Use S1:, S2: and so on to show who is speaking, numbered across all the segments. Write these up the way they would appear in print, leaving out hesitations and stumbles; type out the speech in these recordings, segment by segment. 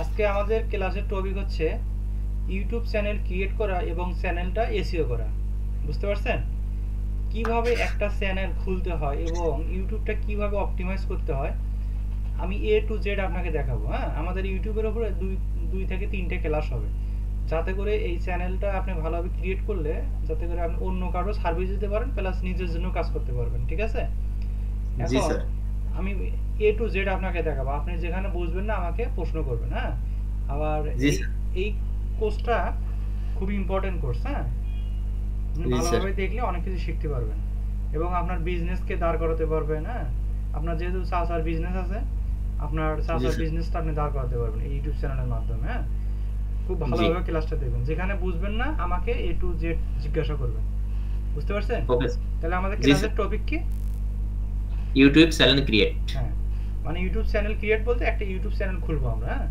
S1: আজকে আমাদের ক্লাসের টপিক হচ্ছে ইউটিউব চ্যানেল ক্রিয়েট করা এবং চ্যানেলটা এসইও করা। বুঝতে পারছেন? কিভাবে একটা চ্যানেল খুলতে হয় এবং ইউটিউবটা কিভাবে অপটিমাইজ করতে হয় আমি এ টু জেড আপনাকে দেখাবো। হ্যাঁ, আমাদের ইউটিউবের উপরে দুই থেকে তিনটে ক্লাস হবে, যাতে করে এই চ্যানেলটা আপনি ভালোভাবে ক্রিয়েট করলে যাতে করে আপনি অন্য কারো সার্ভিস দিতে পারেন, প্লাস নিজের জন্য কাজ করতে পারবেন। ঠিক আছে?
S2: জি
S1: এখন
S2: স্যার।
S1: আমি এ টু জেড আপনাকে দেখাবো, আপনি যেখানে বুঝবেন না আমাকে প্রশ্ন করবেন। হ্যাঁ, আবার
S2: জি
S1: এই
S2: স্যার।
S1: এই কোর্সটা খুবই ইম্পর্টেন্ট কোর্স। হ্যাঁ, আপনি
S2: জি স্যার।
S1: ভালোভাবে দেখলে অনেক কিছু শিখতে পারবেন এবং আপনার বিজনেসকে দাঁড় করাতে পারবেন। হ্যাঁ, আপনার যেহেতু চাচার বিজনেস আছে, আপনার
S2: জি
S1: চাচার
S2: স্যার।
S1: বিজনেসটা আপনি দাঁড় করাতে পারবেন এই ইউটিউব চ্যানেলের মাধ্যমে। হ্যাঁ, খুব
S2: জি।
S1: ভালোভাবে ক্লাসটা দেখবেন, যেখানে বুঝবেন না আমাকে এ টু জেড জিজ্ঞাসা করবেন। বুঝতে পারছেন?
S2: Okay sir.
S1: তাহলে আমাদের
S2: জি স্যার।
S1: ক্লাসের টপিক কি?
S2: YouTube channel create.
S1: হ্যাঁ, মানে ইউটিউব চ্যানেল ক্রিয়েট বলতে একটা ইউটিউব চ্যানেল খুলবো আমরা। হ্যাঁ,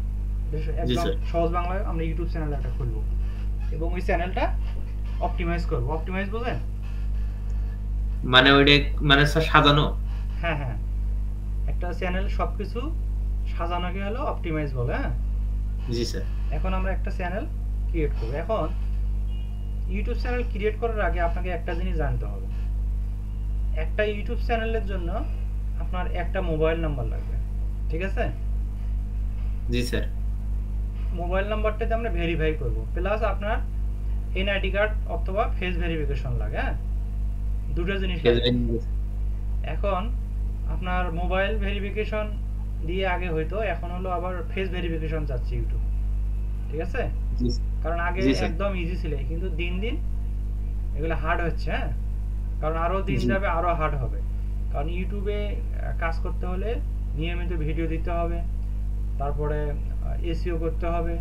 S2: জি
S1: একদম
S2: স্যার।
S1: সহজ বাংলায় আমরা ইউটিউব চ্যানেল একটা খুলবো এবং ওই চ্যানেলটা অপটিমাইজ করবো। অপটিমাইজ বোঝেন?
S2: মানে ওইটা মানে স্যার সাজানো।
S1: হ্যাঁ হ্যাঁ, একটা চ্যানেল সবকিছু সাজানোকে হলো অপটিমাইজ বলে। হ্যাঁ,
S2: জি স্যার।
S1: এখন আমরা একটা চ্যানেল ক্রিয়েট করবো। এখন ইউটিউব চ্যানেল ক্রিয়েট করার আগে আপনাকে একটা জিনিস জানতে হবে। একটা ইউটিউব চ্যানেলের জন্য আপনার একটা মোবাইল নাম্বার লাগবে। ঠিক আছে?
S2: জি স্যার।
S1: মোবাইল নাম্বারটাতে আমরা ভেরিফাই করব, প্লাস আপনার এনআইডি কার্ড অথবা ফেস ভেরিফিকেশন লাগে। হ্যাঁ, দুটো জিনিস লাগে।
S2: ফেসবুক।
S1: এখন আপনার মোবাইল ভেরিফিকেশন দিয়ে আগে হয়তো, এখন হলো আবার ফেস ভেরিফিকেশন যাচ্ছে ইউটিউব। ঠিক আছে?
S2: জি
S1: কারণ আগে
S2: জি স্যার।
S1: একদম ইজি ছিল, কিন্তু দিন দিন এগুলো হার্ড হচ্ছে। হ্যাঁ, কারণ আরও দিন
S2: জি
S1: যাবে আরও হার্ড হবে। কারণ ইউটিউবে কাজ করতে হলে নিয়মিত ভিডিও দিতে হবে, তারপরে এসইও করতে হবে,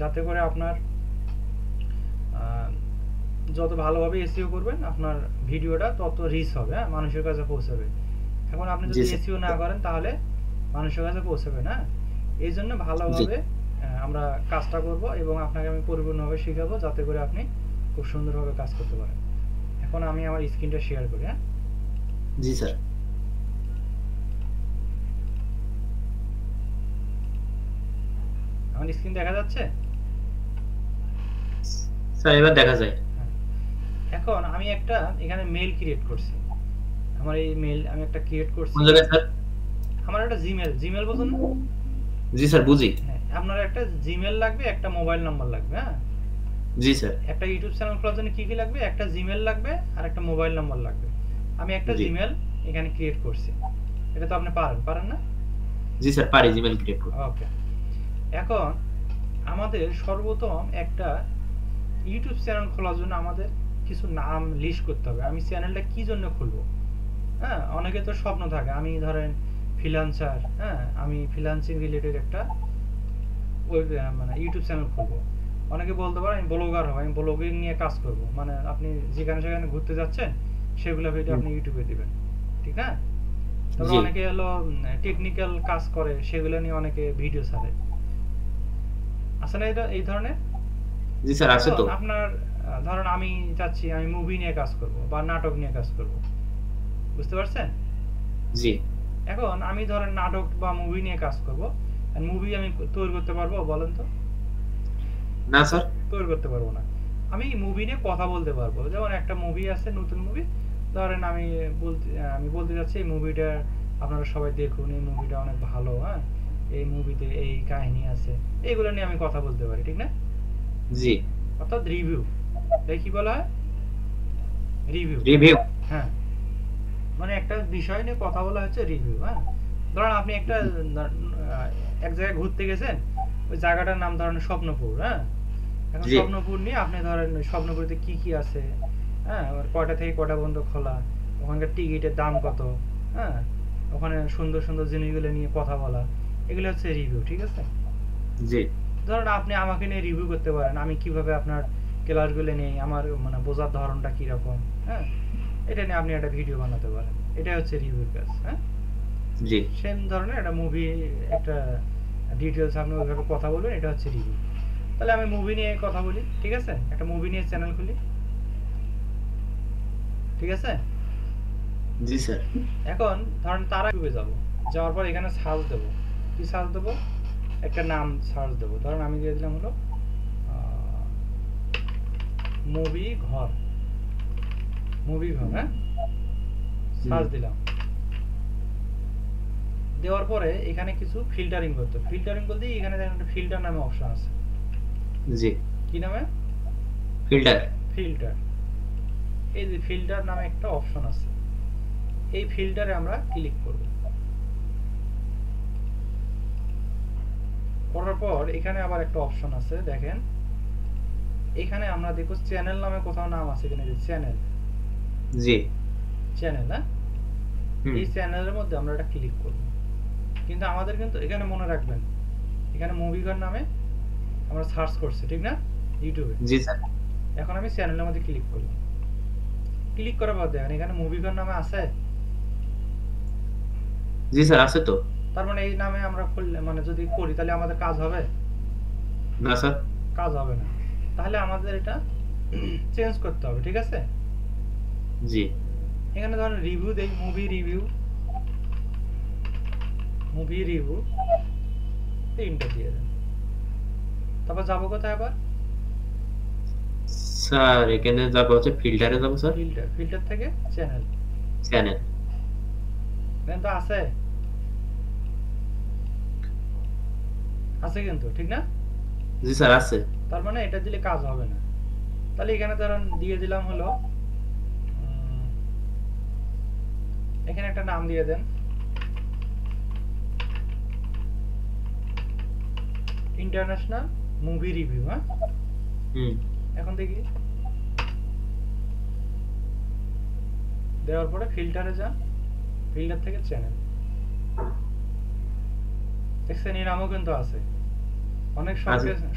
S1: যাতে করে আপনার যত ভালোভাবে এসইও করবেন আপনার ভিডিওটা তত রিচ হবে। হ্যাঁ, মানুষের কাছে পৌঁছাবে। এখন আপনি
S2: জি
S1: যদি
S2: স্যার।
S1: এসইও না করেন তাহলে মানুষের কাছে পৌঁছাবে না। এই জন্য
S2: জি
S1: ভালোভাবে আমরা কাজটা করব এবং আপনাকে আমি পরিপূর্ণভাবে শেখাবো, যাতে করে আপনি খুব সুন্দরভাবে কাজ করতে পারেন। এখন আমি আমার স্ক্রিনটা শেয়ার করি। হ্যাঁ,
S2: জি স্যার।
S1: আমার স্ক্রিন দেখা যাচ্ছে?
S2: স্যার এবার দেখা যায়।
S1: হ্যাঁ, এখন আমি একটা এখানে মেল ক্রিয়েট করছি। আমার এই মেল আমি একটা ক্রিয়েট
S2: কোন
S1: করছি।
S2: জায়গায় স্যার?
S1: আমার একটা জিমেল, জিমেল বোঝেন না?
S2: জি স্যার বুঝি।
S1: হ্যাঁ, আপনার একটা জিমেল লাগবে, একটা মোবাইল নাম্বার লাগবে। হ্যাঁ,
S2: জি স্যার।
S1: একটা ইউটিউব চ্যানেল খোলার জন্য কি কি লাগবে? একটা জিমেল লাগবে আর একটা মোবাইল নাম্বার লাগবে। আমি একটা
S2: জি
S1: জিমেল এখানে ক্রিয়েট করছি। এটা তো আপনি পারেন, পারেন না?
S2: জি স্যার পারি জিমেল ক্রিয়েট করতে।
S1: ওকে, এখন আমাদের সর্বপ্রথম একটা ইউটিউব চ্যানেল খোলার জন্য আমাদের কিছু নাম লিস্ট করতে হবে। আমি চ্যানেলটা কি জন্য খুলবো? হ্যাঁ, অনেকে তো স্বপ্ন থাকে, আমি ধরেন ফ্রিল্যান্সার। হ্যাঁ, আমি ফ্রিল্যান্সিং রিলেটেড একটা ওয়েব মানে ইউটিউব চ্যানেল খুলবো। অনেকে বলতে পারে আমি ব্লগার হব, আমি ব্লগিং নিয়ে কাজ করব। মানে আপনি যেখানে সেখানে ঘুরতে যাচ্ছেন সেগুলো ভিডিও
S2: হুম,
S1: আপনি ইউটিউবে দিবেন। ঠিক না? তারপর
S2: জি
S1: অনেকে হলো টেকনিক্যাল কাজ করে, সেগুলো নিয়ে অনেকে ভিডিও ছাড়ে। আছে না এটা এই ধরনের?
S2: জি স্যার আছে
S1: এখন
S2: তো।
S1: আপনার ধরেন আমি চাচ্ছি আমি মুভি নিয়ে কাজ করব বা নাটক নিয়ে কাজ করব। বুঝতে পারছেন?
S2: জি
S1: এখন আমি ধরেন নাটক বা মুভি নিয়ে কাজ করব। মুভি আমি তৈরি করতে পারবো বলেন তো?
S2: না স্যার।
S1: তৈরি করতে পারবো না। আমি মুভি নিয়ে কথা বলতে পারবো। যেমন একটা মুভি আছে, নতুন মুভি, ধরেন আমি বলতে চাচ্ছি এই মুভিটা আপনারা সবাই দেখুন, এই মুভিটা অনেক ভালো। হ্যাঁ, এই মুভিতে এই কাহিনী আছে, এইগুলো নিয়ে আমি কথা বলতে পারি। ঠিক না?
S2: জি
S1: অর্থাৎ রিভিউ, এটাই কি বলা হয়? রিভিউ।
S2: রিভিউ।
S1: হ্যাঁ, মানে একটা বিষয় নিয়ে কথা বলা হচ্ছে রিভিউ। হ্যাঁ, ধরেন আপনি একটা এক জায়গায় ঘুরতে গেছেন, ওই জায়গাটার নাম ধরেন স্বপ্নপুর। হ্যাঁ, এখন
S2: জি
S1: স্বপ্নপুর নিয়ে আপনি ধরেন ওই স্বপ্নপুরীতে কি কি আছে, হ্যাঁ, আবার কয়টা থেকে কয়টা পর্যন্ত খোলা, ওখানকার টিকিটের দাম কত, হ্যাঁ, ওখানে সুন্দর সুন্দর জিনিসগুলো নিয়ে কথা বলা, এগুলো হচ্ছে রিভিউ। ঠিক আছে?
S2: জি
S1: ধরেন আপনি আমাকে নিয়ে রিভিউ করতে পারেন, আমি কিভাবে আপনার ক্লাসগুলো নেই, আমার মানে বোঝার ধরনটা কীরকম। হ্যাঁ, এটা নিয়ে আপনি একটা ভিডিও বানাতে পারেন। এটাই হচ্ছে রিভিউর কাজ। হ্যাঁ,
S2: জি
S1: সেম ধরনের একটা মুভি, একটা ডিটেলস আপনি ওইভাবে কথা বলবেন, এটা হচ্ছে রিভিউ। তাহলে আমি মুভি নিয়ে কথা বলি। ঠিক আছে? একটা মুভি নিয়ে চ্যানেল খুলি। ঠিক আছে?
S2: জি স্যার।
S1: এখন ধরেন তারা ইউটিউবে যাব, যাওয়ার পর এখানে সার্চ দেবো। কি সার্চ দেবো? একটা নাম সার্চ দেবো, ধরুন আমি দিয়ে দিলাম হলো মুভি ঘর, মুভি ঘর, হ্যাঁ, সার্চ দিলাম। দেওয়ার পরে এখানে কিছু ফিল্টারিং করতে, ফিল্টারিং বলতে এখানে দেখেন একটা ফিল্টার নামে অপশন আছে।
S2: জি,
S1: কি নামে?
S2: ফিল্টার।
S1: ফিল্টার। এই যে ফিল্টার নামে একটা অপশন আছে, এই ফিল্টারে আমরা ক্লিক করব। করার পর এখানে আবার একটা অপশন আছে, দেখেন এখানে আমরা দেখো চ্যানেল নামে কোথাও নাম আছে কিনা, যে চ্যানেল,
S2: জি,
S1: চ্যানেল, হ্যাঁ, এই চ্যানেলের মধ্যে আমরা এটা ক্লিক করব। কিন্তু আমাদের কিন্তু এখানে মনে রাখবেন, এখানে মুভি ঘর নামে আমরা সার্চ করছি, ঠিক না, ইউটিউবে।
S2: জি স্যার।
S1: এখন আমি চ্যানেলের মধ্যে ক্লিক করলাম, ক্লিক করার পর দেখেন এখানে মুভি ঘর নামে আছে।
S2: জি স্যার, আছে তো।
S1: তার মানে এই নামে আমরা খুললে, মানে যদি করি তাহলে আমাদের কাজ হবে
S2: না স্যার।
S1: কাজ হবে না। তাহলে আমাদের এটা চেঞ্জ করতে হবে, ঠিক আছে।
S2: জি,
S1: এখানে ধরুন রিভিউ দেই, মুভি রিভিউ, মুভি রিভিউ, তিনটা দিয়ে দেন। তারপর যাবো কোথায় আবার?
S2: স্যার এখানে যাবো হচ্ছে ফিল্টারে যাবো স্যার।
S1: ফিল্টার, ফিল্টার থেকে চ্যানেল,
S2: চ্যানেল।
S1: দেখেন তো আছে, আছে কিন্তু, ঠিক না।
S2: জি স্যার, আছে।
S1: তার মানে এটা দিলে কাজ হবে না। তাহলে এখানে ধরুন দিয়ে দিলাম হলো এখানে একটা নাম দিয়ে দেন, ইন্টারন্যাশনাল মুভি রিভিউ, হ্যাঁ। এখন দেখি, দেওয়ার পরে ফিল্টারে যান, ফিল্টার থেকে চ্যানেল, দেখছেন এই নামও কিন্তু আছে। অনেক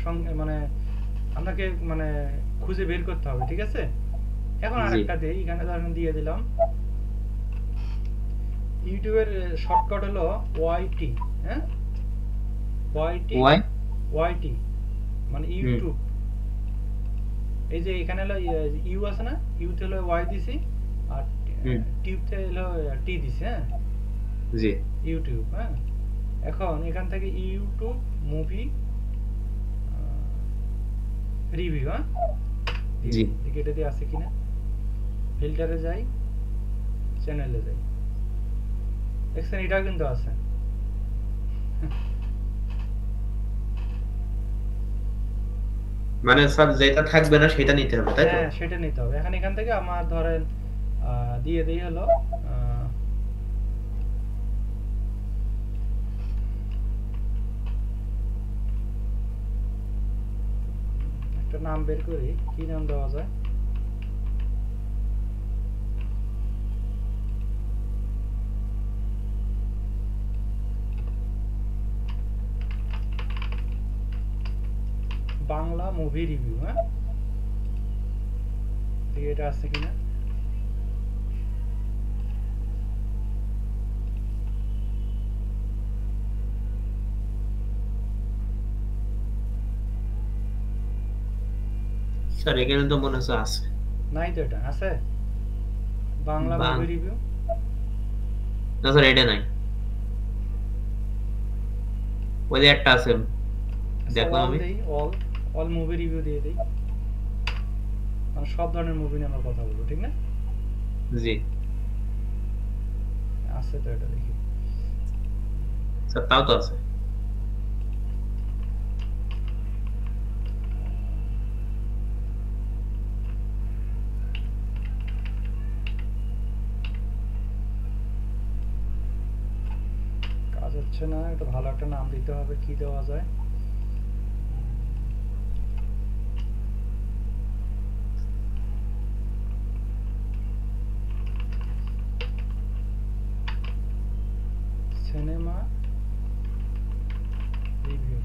S1: সঙ্গে মানে আপনাকে মানে খুঁজে বের করতে হবে, ঠিক আছে। এখন আরেকটা দিই, এখানে ধরেন দিয়ে দিলাম ইউটিউবের শর্টকাট হলো ওয়াইটি, হ্যাঁ, ওয়াইটি, ওয়াইটি মানে ইউটিউব। এই যে এখানে হলো ইউ আছে না, ইউতে হলো ওয়াই দিছি, আর টিউবতে হলো টি দিছি, হ্যাঁ,
S2: জি,
S1: ইউটিউব, হ্যাঁ। এখন এখান থেকে ইউটিউব মুভি রিভিউ, হ্যাঁ,
S2: জি।
S1: এটা দিয়ে আছে কিনা, ফিল্টারে যাই, চ্যানেলে যাই, দেখছেন এটাও কিন্তু আছে।
S2: মানে স্যার যেটা থাকবে না সেটা নিতে হবে, তাই তো?
S1: হ্যাঁ, সেটা নিতে হবে। এখন এখান থেকে আমার ধরেন দিয়ে দেই হলো একটা নাম বের করি, কি নাম দেওয়া যায়। বাংলা মুভি রিভিউ, হ্যাঁ, দেখি এটা আছে কিনা।
S2: স্যার এখানে তো মনে হচ্ছে আছে।
S1: নাই তো, এটা আছে বাংলা মুভি রিভিউ।
S2: না স্যার, এটা নাই। ওই যে একটা আছে, দেখলাম আমি।
S1: দেই অল, অল মুভি রিভিউ দিয়ে দেই, মানে সব ধরনের মুভি নিয়ে আমরা কথা বলবো, ঠিক না।
S2: জি
S1: আছে তো, এটা দেখি।
S2: স্যার তাও তো আছে।
S1: কাজ হচ্ছে না, এটা ভালো একটা নাম দিতে হবে, কি দেওয়া যায়। সিনেমা রিভিউ,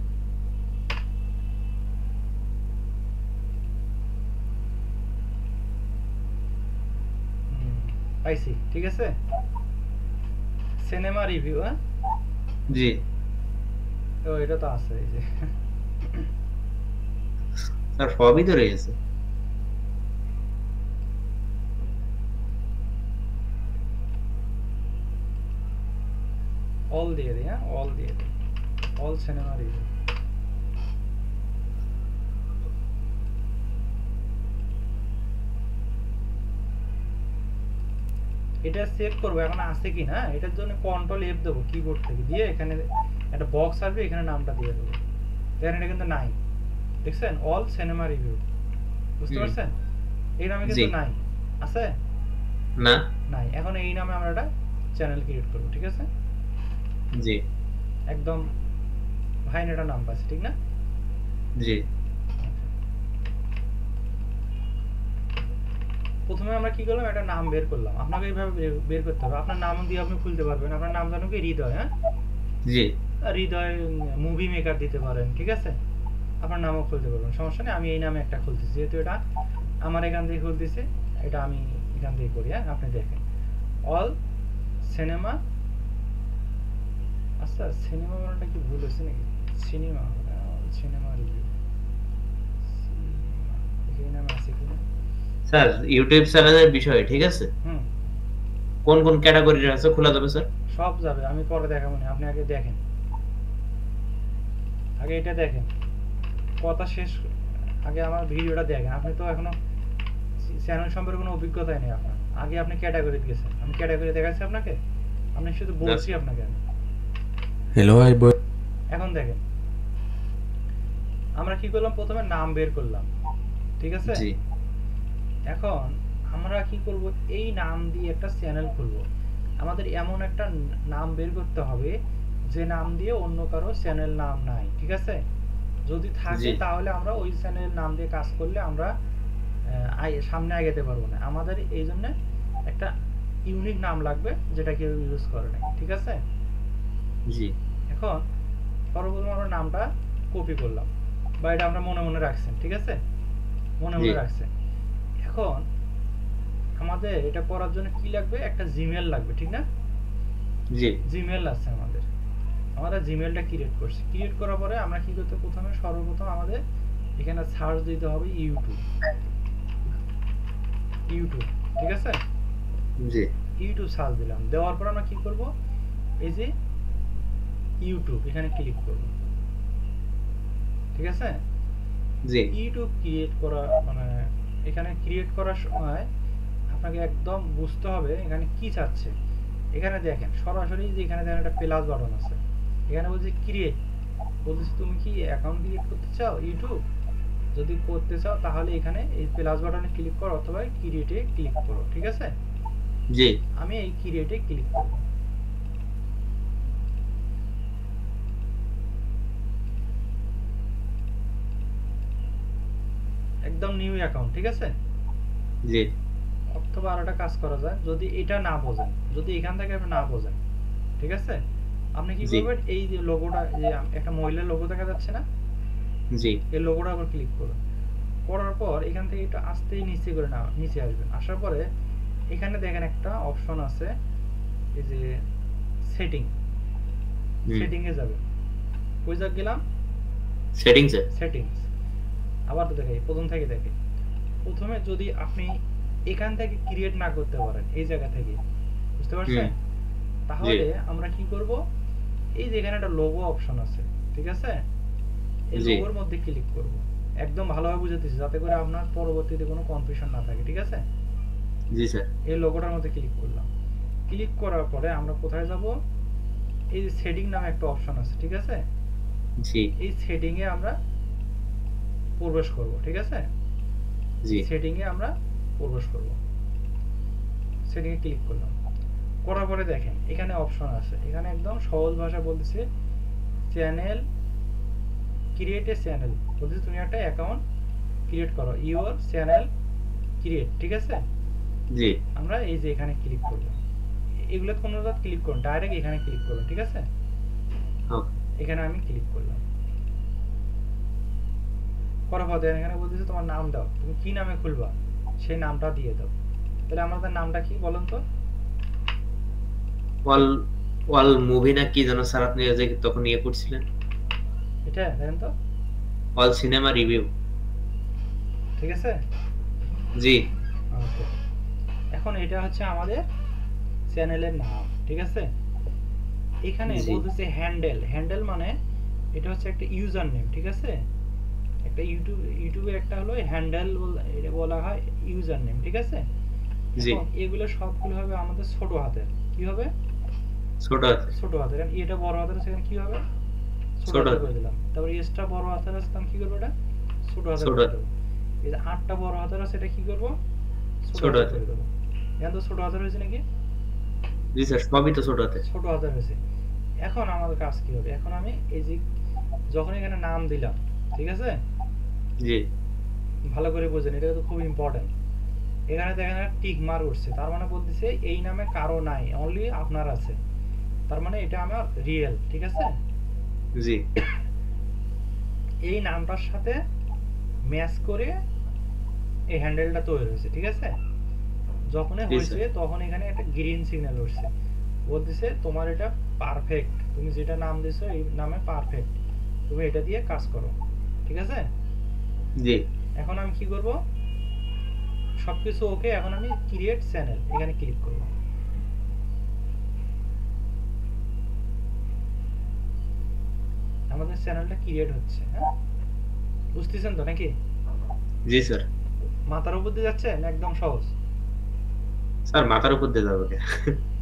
S1: পাইছি, ঠিক আছে, সিনেমা রিভিউ, হ্যাঁ।
S2: জি
S1: ও এটা তো আছে, এই যে
S2: স্যার সবই তো রয়েছে।
S1: অল দিয়ে দিই, হ্যাঁ, অল দিয়ে দিই, অল সিনেমা রিভিউ। এটা চেক করব এখন আছে কি না, এটার জন্য কন্ট্রোল এফ দেবো কিবোর্ড থেকে, দিয়ে এখানে একটা বক্স আসবে, এখানে নামটা দিয়ে দেবো। দেখেন এটা কিন্তু নাই, দেখছেন অল সিনেমা রিভিউ, বুঝতে পারছেন? এই নামে কিন্তু নাই, আছে
S2: না
S1: নাই। এখন এই নামে আমরা একটা চ্যানেল ক্রিয়েট করব, ঠিক আছে?
S2: জি
S1: একদম ভাইন একটা নাম পাচ্ছে, ঠিক না?
S2: জি
S1: প্রথমে আমরা কি করলাম, একটা নাম বের করলাম। আপনাকে এইভাবে বের করতে হবে। আপনার নাম দিয়ে আপনি খুলতে পারবেন। আপনার নাম জানো কি? হৃদয়। হ্যাঁ,
S2: জি
S1: হৃদয় মুভি মেকার দিতে পারেন, ঠিক আছে? আপনার নামও খুলতে পারবেন, সমস্যা নেই। আমি এই নামে একটা খুলতেছি, যেহেতু এটা আমার এখান থেকে খুলতেছি, এটা আমি এখান থেকে করি। হ্যাঁ, আপনি দেখেন অল সিনেমা। আচ্ছা, সিনেমা বানানটা কি ভুল হয়েছে নাকি? সিনেমা, সিনেমা রিভিউ, এই নামে আছে কিনা?
S2: স্যার ইউটিউব চ্যানেলের বিষয়, ঠিক আছে?
S1: হুম,
S2: কোন কোন ক্যাটাগরির আছে খোলা যাবে স্যার?
S1: সব যাবে, আমি পরে দেখাবো না, আপনি আগে দেখেন, আগে এটা দেখেন, কথা শেষ আগে আমার ভিডিওটা দেখেন। আপনি তো এখনো চ্যানেল সম্পর্কে কোনো অভিজ্ঞতাই নেই আপনার। আগে আপনি ক্যাটাগরি গেছেন, আমি ক্যাটাগরি দেখাচ্ছি আপনাকে, আপনি শুধু বলছি আপনাকে আমি।
S3: হ্যালো ভাই বল।
S1: এখন দেখেন আমরা কি করলাম, প্রথমে নাম বের করলাম, ঠিক আছে?
S2: জি
S1: এখন আমরা কি করব, এই নাম দিয়ে একটা চ্যানেল খুলব। আমাদের এমন একটা নাম বের করতে হবে যে নাম দিয়ে অন্য কারো চ্যানেল নাম নাই, ঠিক আছে? যদি থাকে তাহলে আমরা ওই চ্যানেল নাম দিয়ে কাজ করলে আমরা সামনে আগাতে পারবো না। আমাদের এই জন্য একটা ইউনিক নাম লাগবে যেটা কেউ ইউজ করে না, ঠিক আছে?
S2: জি
S1: এখন সর্বপ্রথম আমরা নামটা কপি করলাম, বা এটা আমরা মনে মনে রাখছেন, ঠিক আছে? মনে মনে রাখছেন। এখন আমাদের এটা করার জন্য কি লাগবে, একটা জিমেল লাগবে, ঠিক না?
S2: জি
S1: জিমেল আছে আমাদের, আমরা জিমেলটা ক্রিয়েট করছি। ক্রিয়েট করার পরে আমরা কি করতে, প্রথমে সর্বপ্রথম আমাদের এখানে সার্চ দিতে হবে ইউটিউব, ইউটিউব, ঠিক আছে?
S2: জি
S1: ইউটিউব সার্চ দিলাম, দেওয়ার পর আমরা কি করব, এই যে ইউটিউব এখানে ক্লিক করব, ঠিক আছে?
S2: জি
S1: ইউটিউব ক্রিয়েট করা মানে এখানে ক্রিয়েট করার সময় আপনাকে একদম বুঝতে হবে এখানে কি চাচ্ছে। এখানে দেখেন সরাসরি যে এখানে দেখেন একটা প্লাস বাটন আছে, এখানে বলছে ক্রিয়েট, বলতেছে তুমি কি অ্যাকাউন্ট ক্রিয়েট করতে চাও ইউটিউব? যদি করতে চাও তাহলে এখানে এই প্লাস বাটনে ক্লিক করো অথবা ক্রিয়েটে ক্লিক করো, ঠিক আছে?
S2: জি
S1: আমি এই ক্রিয়েটে ক্লিক করব। একদম নিউ অ্যাকাউন্ট, ঠিক আছে?
S2: জি
S1: অথবা আর একটা কাজ করা যায়, যদি এটা না বোঝেন, যদি এখান থেকে আপনি না বোঝেন, ঠিক আছে? আপনি কি করবেন, এই যে লোগোটা, যে একটা মহিলার লোগো দেখা যাচ্ছে না,
S2: জি
S1: এই লোগোটা আবার ক্লিক করুন। করার পর এখান থেকে একটু আস্তেই নিচে করে না, নিচে আসবেন। আসার পরে এখানে দেখেন একটা অপশন আছে, এই যে সেটিং, সেটিং এ যাবেন। কই যা গেলাম,
S2: সেটিংসে,
S1: সেটিংস। আবার তো দেখাই, প্রথম থেকে দেখে, প্রথমে যদি আপনি এখান থেকে ক্রিয়েট না করতে পারেন, এই জায়গা থেকে, বুঝতে পারছেন? তাহলে আমরা কি করব, এই যে এখানে একটা লোগো অপশন আছে, ঠিক আছে? এই লোগোর মধ্যে ক্লিক করব। একদম ভালোভাবে বুঝাতেছি যাতে করে আপনার পরবর্তীতে কোনো কনফিউশন না থাকে, ঠিক আছে?
S2: জি স্যার।
S1: এই লোগোটার মধ্যে ক্লিক করলাম। ক্লিক করার পরে আমরা কোথায় যাব, এই যে সেটিং নামে একটা অপশন আছে, ঠিক আছে?
S2: জি
S1: এই সেটিং এ আমরা প্রবেশ করব, ঠিক আছে?
S2: জি
S1: সেটিং এ আমরা প্রবেশ করব। সেটিং এ ক্লিক করলাম, করার পরে দেখেন এখানে অপশন আছে, এখানে একদম সহজ ভাষা বলতেছে চ্যানেল, ক্রিয়েট এ চ্যানেল, বলতেছে তুমি একটা অ্যাকাউন্ট ক্রিয়েট করো, ইওর চ্যানেল ক্রিয়েট, ঠিক আছে?
S2: জি
S1: আমরা এই যে এখানে ক্লিক করব, এগুলো কোনো জায়গায় ক্লিক করুন, ডাইরেক্ট এখানে ক্লিক করুন, ঠিক আছে?
S2: ওকে
S1: এখানে আমি ক্লিক করলাম। করার পর দেখেন এখানে বলতেছে তোমার নাম দাও, তুমি কি নামে খুলবা সেই নামটা দিয়ে দাও। তাহলে আমাদের নামটা কি বলেন তো?
S2: ওয়াল ওয়াল মুভি না কি যেন স্যার আপনি যে তখন ইয়ে করছিলেন,
S1: এটা দেখেন তো,
S2: অল সিনেমা রিভিউ।
S1: ঠিক আছে?
S2: জি
S1: ওকে, এখন এটা হচ্ছে আমাদের চ্যানেলের নাম, ঠিক আছে? এখানে বলতেছে হ্যান্ডেল, হ্যান্ডেল মানে এটা হচ্ছে একটা ইউজার নেম, ঠিক আছে? একটা ইউটিউবে একটা হলো হ্যান্ডেল, এটা বলা হয় ইউজার নেম, ঠিক আছে?
S2: জি
S1: এখন এগুলো সবগুলো হবে আমাদের ছোট হাতের। কি হবে?
S2: ছোট হাতে
S1: ছোট হাতের। কারণ এটা বড় হাতের আছে, এখানে কি হবে? ছোট
S2: ছোট
S1: হাতে
S2: হাতে
S1: করে দিলাম। তারপর এসটা বড় হাতের আছে, তখন কি করবো? এটা ছোট হাতে
S2: ছোট
S1: করে
S2: হাতে
S1: দেবো। এই যে আটটা বড় হাতের আছে, এটা কি করবো? ছোট
S2: ছোট
S1: হাতে
S2: হাতে
S1: করে দেবো। এখন তো ছোট হাতের হয়েছে নাকি?
S2: জি স্যার সবই তো ছোট হাতে
S1: ছোট হাতের হয়েছে। এখন আমাদের কাজ কি হবে? এখন আমি এই যে যখন এখানে নাম দিলাম, ঠিক আছে?
S2: জি
S1: ভালো করে বোঝেন, এটা তো খুব ইম্পর্টেন্ট। এখানে দেখেন টিক মার উঠছে, তার মানে বলতেছে এই নামে কারো নাই, অনলি আপনার আছে। তার মানে এটা আমার রিয়েল, ঠিক আছে?
S2: জি
S1: এই নামটার সাথে ম্যাচ করে এই হ্যান্ডেলটা তৈরি হয়েছে, ঠিক আছে? যখনই
S2: জি
S1: হয়েছে
S2: স্যার
S1: তখন এখানে একটা গ্রিন সিগন্যাল উঠছে, বলতেছে তোমার এটা পারফেক্ট, তুমি যেটা নাম দিছো এই নামে পারফেক্ট, তুমি এটা দিয়ে কাজ করো, ঠিক আছে?
S2: জি
S1: এখন আমি কি করব? সবকিছু ওকে, এখন আমি ক্রিয়েট চ্যানেল এখানে ক্লিক করব। আমাদের চ্যানেলটা ক্রিয়েট হচ্ছে, হ্যাঁ? বুঝতেছেন তো নাকি?
S2: জি স্যার
S1: মাথার উপর দিয়ে যাচ্ছে না একদম সহজ?
S2: স্যার মাথার উপর দিয়ে যাবে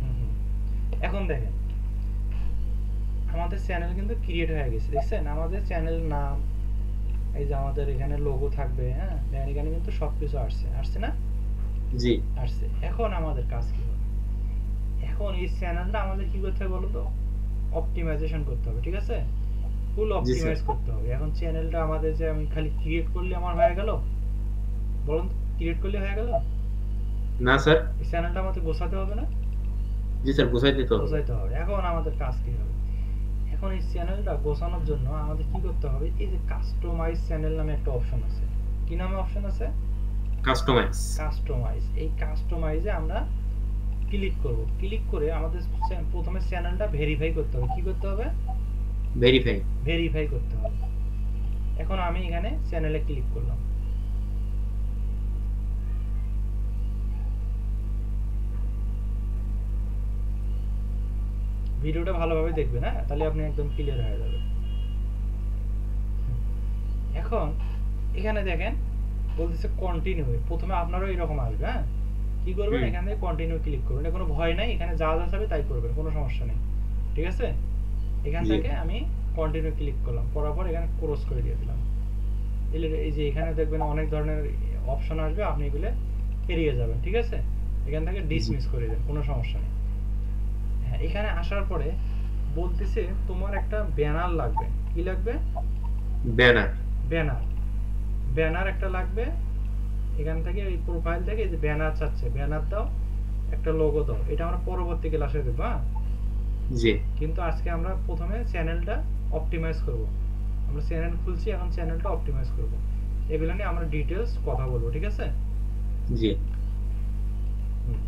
S1: হুম, হুম। এখন দেখেন আমাদের চ্যানেল কিন্তু ক্রিয়েট হয়ে গেছে, দেখছেন? আমাদের চ্যানেল নাম, এই যে আমাদের এখানে লোগো থাকবে, হ্যাঁ? দেখেন এখানে কিন্তু সবকিছু আসছে, আসছে না?
S2: জি
S1: আসছে। এখন আমাদের কাজ কি হবে? এখন এই চ্যানেলটা আমাদের কি করতে হবে বলো তো? অপটিমাইজেশন করতে হবে, ঠিক আছে? ফুল
S2: জি স্যার
S1: অপটিমাইজ করতে হবে। এখন চ্যানেলটা আমাদের যে আমি খালি ক্রিয়েট করলে আমার হয়ে গেল? বলুন তো, ক্রিয়েট করলে হয়ে গেল?
S2: না স্যার
S1: এই চ্যানেলটা আমাদের গোছাতে হবে না?
S2: জি স্যার বুঝাই দিতে হবে
S1: গোছাইতে হবে। এখন আমাদের কাজ কি হবে? এখন এই চ্যানেলটা গোছানোর জন্য আমাদের কি করতে হবে? এই যে কাস্টমাইজ চ্যানেল নামে একটা অপশন আছে। কি নামে অপশন আছে?
S2: Customize
S1: customize. এই কাস্টমাইজে আমরা ক্লিক করব। ক্লিক করে আমাদের প্রথমে চ্যানেলটা ভেরিফাই করতে হবে। কি করতে হবে?
S2: ভেরিফাই
S1: ভেরিফাই করতে হবে। এখন আমি এখানে চ্যানেলে ক্লিক করলাম। ভিডিওটা ভালোভাবে দেখবেন, হ্যাঁ? তাহলে আপনি একদম ক্লিয়ার হয়ে যাবে। এখন এখানে দেখেন বলতেছে কন্টিনিউ। প্রথমে আপনারও এরকম আসবে, হ্যাঁ? কি করবেন?
S2: হুম
S1: এখান থেকে কন্টিনিউ ক্লিক করবেন। এটা কোনো ভয় নাই, এখানে যা যা চাবে তাই করবেন, কোনো সমস্যা নেই, ঠিক আছে? এখান
S2: জি
S1: থেকে আমি কন্টিনিউ ক্লিক করলাম, করার পর এখানে ক্রস করে দিয়ে দিলাম। এই যে এখানে দেখবেন অনেক ধরনের অপশন আসবে, আপনি এগুলো এড়িয়ে যাবেন, ঠিক আছে? এখান থেকে
S2: জি
S1: ডিসমিস করে দেন, কোনো সমস্যা নেই। হ্যাঁ, এখানে আসার পরে বলতেছে তোমার একটা ব্যানার লাগবে। কি লাগবে?
S2: Banner
S1: banner. ব্যানার একটা লাগবে। এখান থেকে এই প্রোফাইল থেকে এই যে ব্যানার চাচ্ছে, ব্যানার দাও, একটা লোগো দাও। এটা আমরা পরবর্তী ক্লাসে দেবো, হ্যাঁ?
S2: জি
S1: কিন্তু আজকে আমরা প্রথমে চ্যানেলটা অপটিমাইজ করব। আমরা চ্যানেল খুলছি, এখন চ্যানেলটা অপটিমাইজ করব। এগুলো নিয়ে আমরা ডিটেলস কথা বলবো, ঠিক আছে?
S2: জি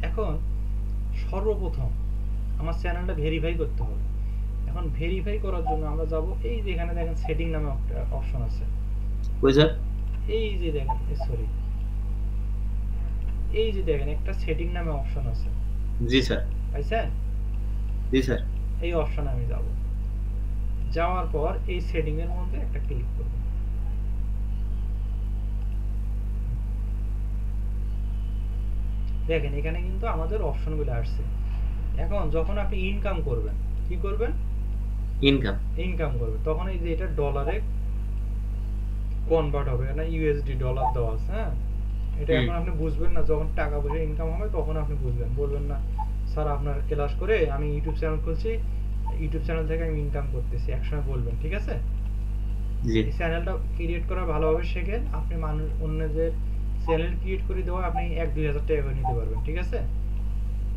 S1: এখন সর্বপ্রথম আমার চ্যানেলটা ভেরিফাই করতে হবে। এখন ভেরিফাই করার জন্য আমরা যাব এই যে এখানে দেখেন সেটিং নামে একটা অপশন আছে।
S2: কই স্যার
S1: এই যে দেখেন, সরি, এই যে দেখেন একটা সেটিং নামে অপশন আছে,
S2: জি স্যার
S1: পাইছেন?
S2: জি স্যার
S1: এই অপশনে আমি যাব। যাওয়ার পর এই সেটিং এর মধ্যে একটা ক্লিক করব। দেখেন এখানে কিন্তু আমাদের অপশনগুলো আসছে। এখন যখন আপনি ইনকাম করবেন, কি করবেন?
S2: ইনকাম
S1: ইনকাম করবেন, তখন এই যে এটা ডলারে কনভার্ট হবে না, ইউএসডি ডলার দেওয়া আছে, হ্যাঁ? এটা
S2: হুম
S1: এখন আপনি বুঝবেন না, যখন টাকা পয়সা ইনকাম হবে তখন আপনি বুঝবেন। বলবেন না স্যার আপনার ক্লাস করে আমি ইউটিউব চ্যানেল খুলছি, ইউটিউব চ্যানেল থেকে আমি ইনকাম করতেছি, একসময় বলবেন, ঠিক আছে?
S2: জি
S1: এই চ্যানেলটা ক্রিয়েট করা ভালোভাবে শেখেন, আপনি মানুষ অন্যদের চ্যানেল ক্রিয়েট করে দেওয়া আপনি 1-2 হাজার টাকা করে নিতে পারবেন, ঠিক আছে?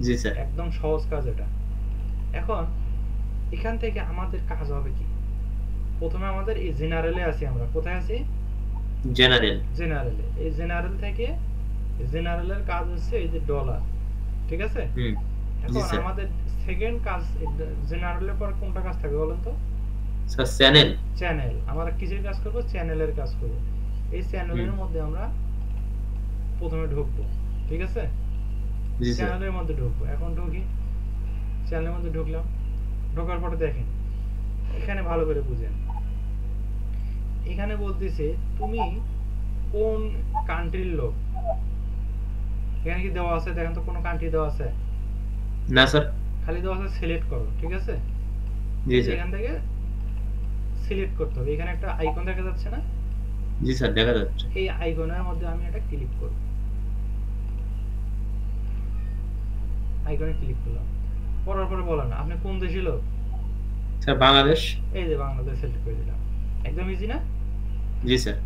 S2: জি স্যার
S1: একদম সহজ কাজ এটা। এখন এখান থেকে আমাদের কাজ হবে কি? প্রথমে আমাদের এই জেনারেলে আছি, আমরা কোথায় আছি?
S2: জেনারেল
S1: জেনারেলে। এই জেনারেল থেকে জেনারেলের কাজ হচ্ছে এই যে ডলার, ঠিক আছে?
S2: হুম জি
S1: এখন
S2: স্যার
S1: আমাদের সেকেন্ড কাজ জেনারেলের পর কোনটা কাজ থাকবে বলুন তো?
S2: Sir channel
S1: channel. আমরা কিসের কাজ করব? চ্যানেলের কাজ করব। এই চ্যানেলের
S2: হুম
S1: মধ্যে আমরা প্রথমে ঢুকবো, ঠিক আছে?
S2: জি স্যার
S1: চ্যানেলের মধ্যে ঢুকবো। এখন ঢুকি, চ্যানেলের মধ্যে ঢুকলাম। ঢোকার পরে দেখেন এখানে ভালো করে বুঝেন, এখানে বলতেছে তুমি কোন কান্ট্রির লোক। এখানে কি দেওয়া আছে? দেখেন তো কোনো কান্ট্রি দেওয়া আছে?
S2: না স্যার।
S1: খালি দেওয়া আছে সিলেক্ট করো, ঠিক আছে?
S2: জি
S1: এই যে
S2: স্যার।
S1: এখান থেকে সিলেক্ট করতে হবে। এখানে একটা আইকন দেখা যাচ্ছে না?
S2: জি স্যার, দেখা যাচ্ছে।
S1: এই আইকনের মধ্যে আমি এটা ক্লিক করব। আইকনে ক্লিক করলাম, করার পরে বলেন আপনি কোন দেশের লোক।
S2: স্যার বাংলাদেশ।
S1: এই যে বাংলাদেশ সিলেক্ট করে দিলাম। একদম ইজি না?
S2: জি স্যার।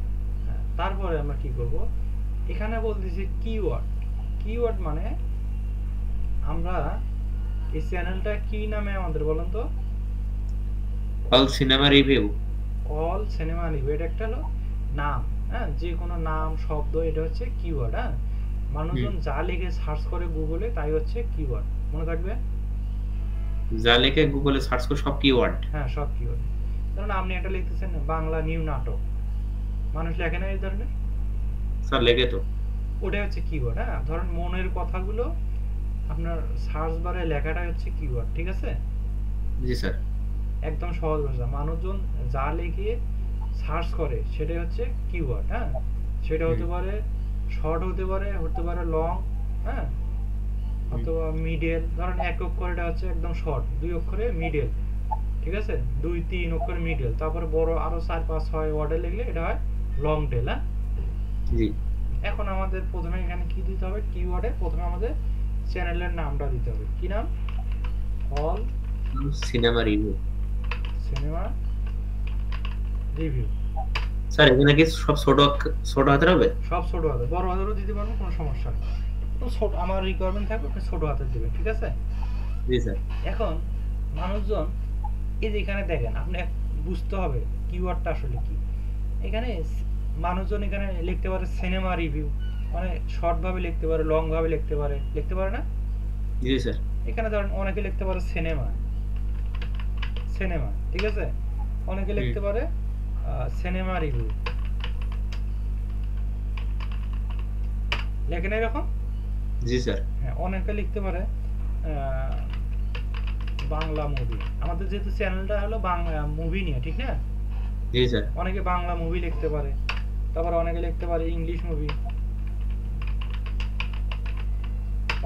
S1: হ্যাঁ, তারপরে আমরা কি করব, এখানে বলতেছি কিওয়ার্ড। কিওয়ার্ড মানে আমরা এই চ্যানেলটা কি নামে আমাদের বলেন তো?
S2: All cinema review.
S1: All cinema review, এটা একটা হলো নাম। হ্যাঁ, যে কোনো নাম শব্দ এটা হচ্ছে কিওয়ার্ড। হ্যাঁ, মানুষজন যা লিখে সার্চ করে গুগলে তাই হচ্ছে কিওয়ার্ড, মনে থাকবে।
S2: যা লিখে গুগলে সার্চ করে সব কিওয়ার্ড।
S1: হ্যাঁ, সব কিওয়ার্ড। ধরুন আপনি একটা লিখতেছেন বাংলা নিউ নাটক, মানুষ লেখে না এই ধরনের?
S2: স্যার লেগে তো।
S1: ওটাই হচ্ছে কিওয়ার্ড। হ্যাঁ, ধরুন মনের কথাগুলো আপনার সার্চ বারে লেখাটা হচ্ছে কিওয়ার্ড, ঠিক আছে?
S2: জি স্যার।
S1: একদম সহজ ভাষা, মানুষজন যা লিখে সার্চ করে সেটাই হচ্ছে কিওয়ার্ড। হ্যাঁ, সেটা হতে পারে শর্ট, হতে পারে লং, হ্যাঁ, অথবা মিডল। ধরেন 1 অক্ষরটা হচ্ছে একদম শর্ট, 2 অক্ষরে মিডল, ঠিক আছে? 2-3 অক্ষরে মিডল, তারপরে বড় আরো 4-5-6 ওয়ার্ডে লিখলে এটা হয় লং টেল। হ্যাঁ,
S2: জি।
S1: এখন আমাদের প্রথমে এখানে কি দিতে হবে? কিওয়ার্ডে প্রথমে আমাদের চ্যানেলের নামটা দিতে হবে। কি নাম? All
S2: cinema review.
S1: Cinema review.
S2: Sir এখানে কি সব ছোট হাতের হবে?
S1: সব ছোট হাতে, বড় হাতেরও দিতে পারবো, কোনো সমস্যা নেই। তো ছোট আমার রিকোয়ারমেন্ট থাকবে, আপনি ছোট হাতে দিবেন, ঠিক আছে?
S2: জি স্যার।
S1: এখন মানুষজন এই যে এখানে দেখেন, আপনি বুঝতে হবে কিওয়ার্ডটা আসলে কি। এখানে মানুষজন এখানে লিখতে পারে সিনেমা রিভিউ, মানে শর্ট ভাবে লিখতে পারে, লং ভাবে লিখতে পারে না?
S2: জি স্যার।
S1: এখানে ধরেন অনেকে লিখতে পারে সিনেমা, ঠিক আছে? অনেকে লিখতে পারে সিনেমা রিভিউ, লেখে না এরকম?
S2: জি স্যার।
S1: হ্যাঁ, অনেকে লিখতে পারে বাংলা মুভি। আমাদের যেহেতু চ্যানেলটা হলো বাংলা মুভি নিয়ে, ঠিক না?
S2: জি স্যার।
S1: অনেকে বাংলা মুভি লিখতে পারে, তারপর অনেকে লিখতে পারে ইংলিশ মুভি,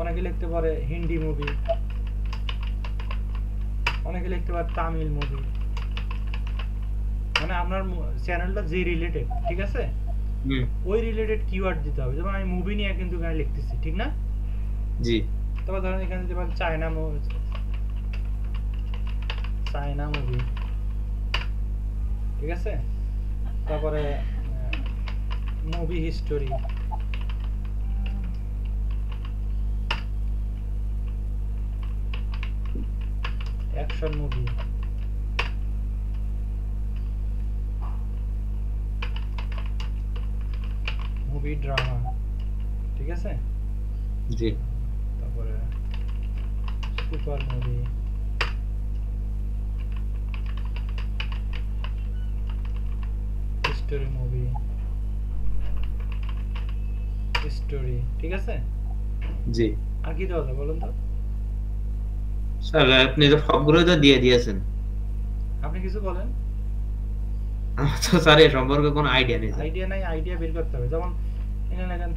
S1: অনেকে লিখতে পারে হিন্দি মুভি, অনেকে লিখতে পারে তামিল মুভি। মানে আপনার চ্যানেলটা যে রিলেটেড, ঠিক আছে, ওই রিলেটেড কিওয়ার্ড দিতে হবে। যেমন আমি মুভি নিয়ে কিন্তু এখানে লিখতেছি, ঠিক না?
S2: জি।
S1: তারপর ধরেন এখানে দিতে পারেন চায়না মুভি, ঠিক আছে? তারপরে movie history, action movie, movie drama, ঠিক আছে?
S2: জি।
S1: তারপরে super movie, story movie, story, ঠিক আছে?
S2: জি।
S1: আর কি দেওয়া যায় বলুন তো?
S2: স্যার আপনি তো সবগুলো তো দিয়ে দিয়েছেন।
S1: আপনি কিছু বলেন।
S2: আমার তো স্যার এ সম্পর্কে কোনো আইডিয়া নেই।
S1: আইডিয়া নাই, আইডিয়া বের করতে হবে। যেমন এখানে লেখেন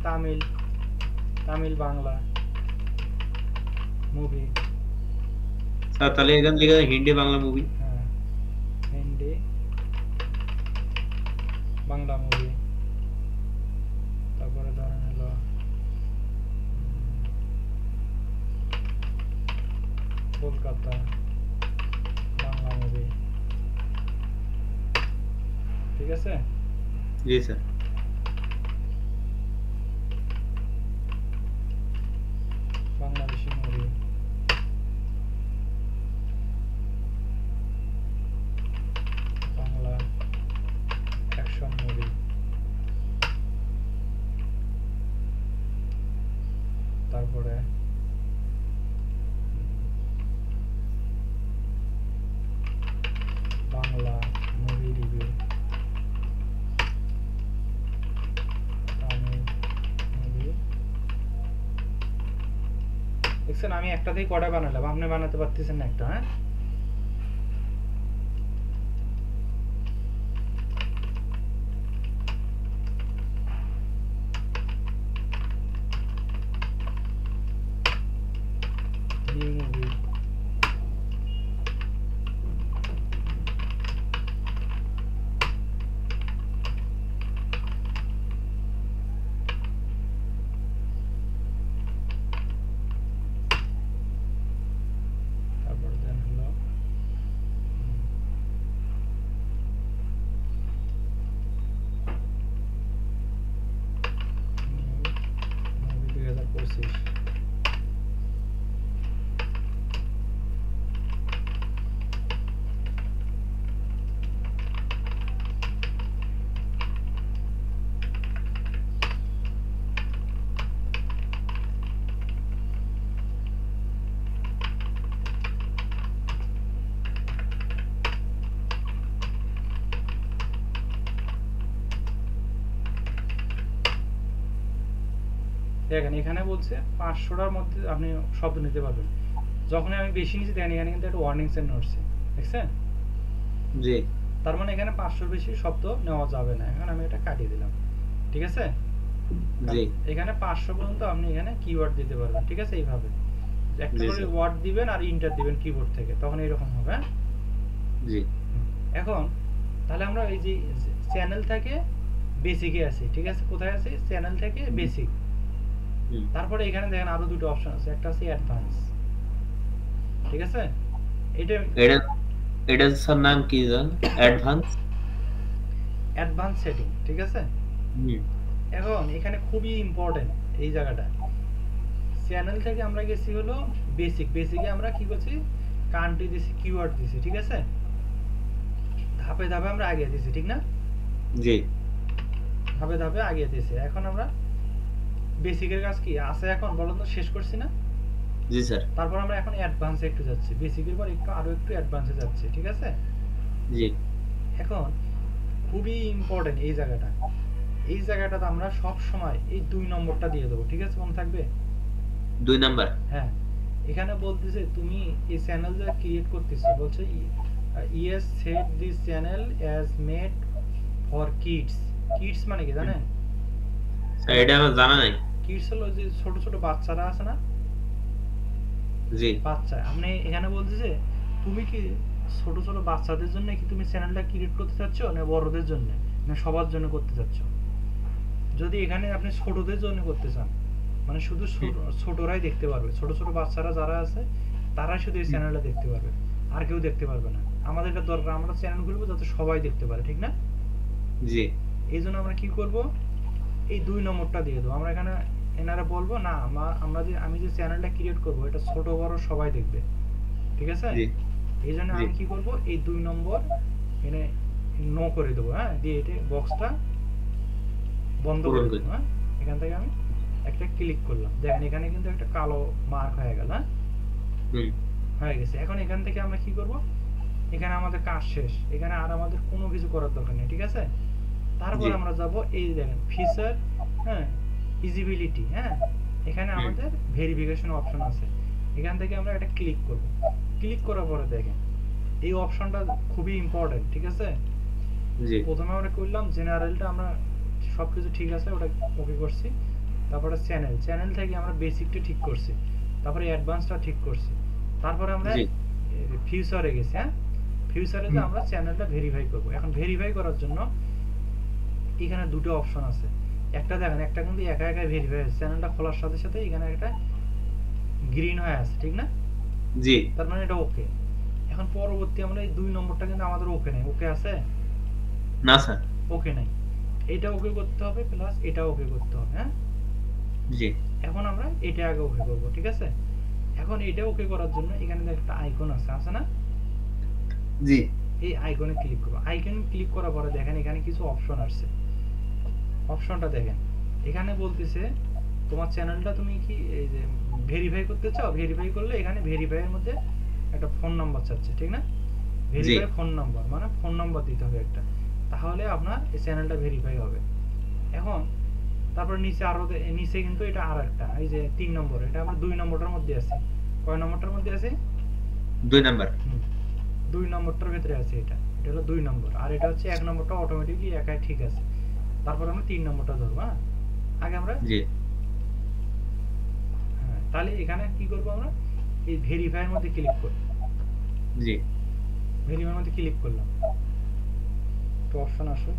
S1: তামিল বাংলা মুভি।
S2: স্যার তাহলে এখান থেকে হিন্দি বাংলা মুভি।
S1: হ্যাঁ, হিন্দি বাংলা মুভি। তারপরে ধরেন হলো কলকাতা বাংলা মুভি, ঠিক আছে?
S2: জি sir.
S1: Bangladeshi movie, Bangla action movie, তারপরে Bangla movie review, Tamil movie. দেখছেন আমি একটাতেই কটা বানালাম, আপনি বানাতে পারতেছেন না একটা? হ্যাঁ, 25। দেখেন এখানে বলছে 500টার মধ্যে আপনি শব্দ নিতে পারবেন। যখন আমি বেশি নিচ্ছি দেখেন এখানে কিন্তু একটা ওয়ার্নিং সাইন উঠছে, দেখছেন?
S2: জি
S1: তার মানে এখানে 500 বেশি শব্দ নেওয়া যাবে না। এখন আমি এটা কাটিয়ে দিলাম, ঠিক আছে?
S2: জি
S1: এখানে 500 পর্যন্ত আপনি এখানে কিওয়ার্ড দিতে পারবেন, ঠিক আছে? এইভাবে একটা
S2: জি
S1: করে
S2: স্যার।
S1: ওয়ার্ড দিবেন আর ইন্টার দিবেন কিবোর্ড থেকে, তখন এরকম হবে। হ্যাঁ?
S2: জি
S1: এখন তাহলে আমরা এই যে চ্যানেল থেকে বেসিকে আছি, ঠিক আছে? কোথায় আছি? চ্যানেল থেকে বেসিক।
S2: হুম।
S1: তারপরে এখানে দেখেন আরো দুটো অপশন আছে, একটা আছে অ্যাডভান্স, ঠিক আছে? এটা
S2: এটা এটার স্যার নাম কি জান? অ্যাডভান্স।
S1: অ্যাডভান্স সেটিং, ঠিক আছে?
S2: হুম।
S1: এখন এখানে খুবই ইম্পর্টেন্ট এই জায়গাটা। চ্যানেল থেকে আমরা গেছি হলো বেসিক, বেসিকে আমরা কি করছি? কান্ট্রি দিছি, কিওয়ার্ড দিছি, ঠিক আছে? ধাপে ধাপে আমরা আগে দিছি, ঠিক না?
S2: জি
S1: ধাপে ধাপে আগে দিছি। এখন আমরা বেসিকের কাজ কি আছে এখন বলুন তো, শেষ করছি না?
S2: জি স্যার।
S1: তারপর আমরা এখন অ্যাডভান্সে একটু যাচ্ছি, বেসিকের পর একটু আরো একটু অ্যাডভান্সে যাচ্ছি, ঠিক আছে?
S2: জি
S1: এখন খুবই ইম্পর্টেন্ট এই জায়গাটা। এই জায়গাটাতে আমরা সব সময় এই 2 নম্বরটা দিয়ে দেবো, ঠিক আছে? মনে থাকবে?
S2: 2 নাম্বার।
S1: হ্যাঁ, এখানে বলতেছে তুমি এই চ্যানেল যা ক্রিয়েট করতেছো, বলছে yes set this channel as made for kids. Kids মানে কি জানেন?
S2: স্যার এটা আমার জানা নাই।
S1: কিডস হলো যে ছোট ছোট বাচ্চারা আছে না,
S2: জি
S1: বাচ্চা। আপনি এখানে বলতেছে তুমি কি ছোট ছোট বাচ্চাদের জন্য কি তুমি চ্যানেলটা ক্রিয়েট করতে চাচ্ছ, না বড়দের জন্য, না সবার জন্য করতে চাচ্ছ? যদি এখানে আপনি ছোটদের জন্য করতে চান, মানে শুধু ছোটরাই দেখতে পারবে, ছোট ছোট বাচ্চারা যারা আছে তারাই শুধু এই চ্যানেলটা দেখতে পারবে, আর কেউ দেখতে পারবে না। আমাদের এটা দরকার, আমরা চ্যানেল খুলবো যাতে সবাই দেখতে পারে, ঠিক না?
S2: জি
S1: এই জন্য আমরা কি করব? এই 2 নম্বরটা দিয়ে দেবো। আমরা এখানে এনারা বলবো না আমরা যে আমি যে চ্যানেলটা ক্রিয়েট করব এটা ছোট বড় সবাই দেখবে, ঠিক আছে?
S2: জি
S1: এই জন্য
S2: জি
S1: আমি কি করব? এই 2 নম্বর এখানে নো করে দেবো। হ্যাঁ, দিয়ে এটা বক্সটা বন্ধ
S2: পূরণ
S1: করে
S2: করি।
S1: দেবো। হ্যাঁ, এখান থেকে আমি একটা ক্লিক করলাম, দেখেন এখানে কিন্তু একটা কালো মার্ক হয়ে গেল। হ্যাঁ,
S2: হুম।
S1: হয়ে গেছে। এখন এখান থেকে আমরা কি করব? এখানে আমাদের কাজ শেষ, এখানে আর আমাদের কোনো কিছু করার দরকার নেই, ঠিক আছে? তারপর
S2: জি
S1: আমরা যাব এই দেখেন ফিচার, হ্যাঁ, ইজিবিলিটি। হ্যাঁ, এখানে
S2: হুম।
S1: আমাদের ভেরিফিকেশন অপশন আছে, এখান থেকে আমরা এটা ক্লিক করব। ক্লিক করার পরে দেখেন এই অপশনটা খুবই ইম্পর্টেন্ট, ঠিক আছে?
S2: জি
S1: প্রথমে আমরা করলাম জেনারেলটা, আমরা সবকিছু ঠিক আছে ওটা ওকে করছি। তারপরে চ্যানেল থেকে আমরা বেসিকটা ঠিক করছি, তারপরে অ্যাডভান্সটা ঠিক করছি। তারপরে আমরা
S2: জি
S1: ফিউচারে গেছি। হ্যাঁ, ফিউচারে যে আমরা চ্যানেলটা ভেরিফাই করব। এখন ভেরিফাই করার জন্য এখানে দুটো অপশন আছে। একটা দেখেন, একটা কিন্তু একা একা ভেরিফাই আছে, চ্যানেলটা খোলার সাথে সাথে এখানে একটা গ্রিন হয়ে আছে, ঠিক না?
S2: জি
S1: তার মানে এটা ওকে। এখন পরবর্তী আমরা এই 2 নম্বরটা কিন্তু আমাদের ওকে নেই, ওকে আছে?
S2: না স্যার।
S1: ওকে নাই। এটা ওকে করতে হবে প্লাস এটা ওকে করতে হবে। হ্যাঁ,
S2: জি
S1: এখন আমরা এটা আগে ওকে করব, ঠিক আছে? এখন এটা ওকে করার জন্য এখানে একটা আইকন আছে, আছে না?
S2: জি
S1: এই আইকনে ক্লিক করব। আইকনে ক্লিক করার পরে দেখেন এখানে কিছু অপশন আসছে। অপশনটা দেখেন, এখানে বলতেছে তোমার চ্যানেলটা তুমি কি এই যে ভেরিফাই করতে চাও? ভেরিফাই করলে এখানে ভেরিফাই এর মধ্যে একটা ফোন নাম্বার চাচ্ছে, ঠিক না? ভেরিফাই ফোন নাম্বার, মানে ফোন নাম্বার দিতে হবে একটা, তাহলে আপনার এই চ্যানেলটা ভেরিফাই হবে। এখন তারপর নিচে আরো নিচে কিন্তু এটা আর একটা, এই যে 3 নম্বর, এটা আমরা 2 নম্বরটার মধ্যে আছে। কয় নম্বরটার মধ্যে আছে?
S2: 2 নাম্বার।
S1: 2 নম্বরটার ভিতরে আছে এটা, এটা হলো 2 নম্বর। আর এটা হচ্ছে 1 নম্বরটা অটোমেটিকলি একাই ঠিক আছে। তারপর আমরা 3 নম্বরটা ধরবো। হ্যাঁ, আগে আমরা
S2: জি
S1: হ্যাঁ, তাহলে এখানে কি করব? আমরা এই ভেরিফাই এর মধ্যে ক্লিক করব।
S2: জি
S1: ভেরিফাই এর মধ্যে ক্লিক করলাম, তো অপশন আসো।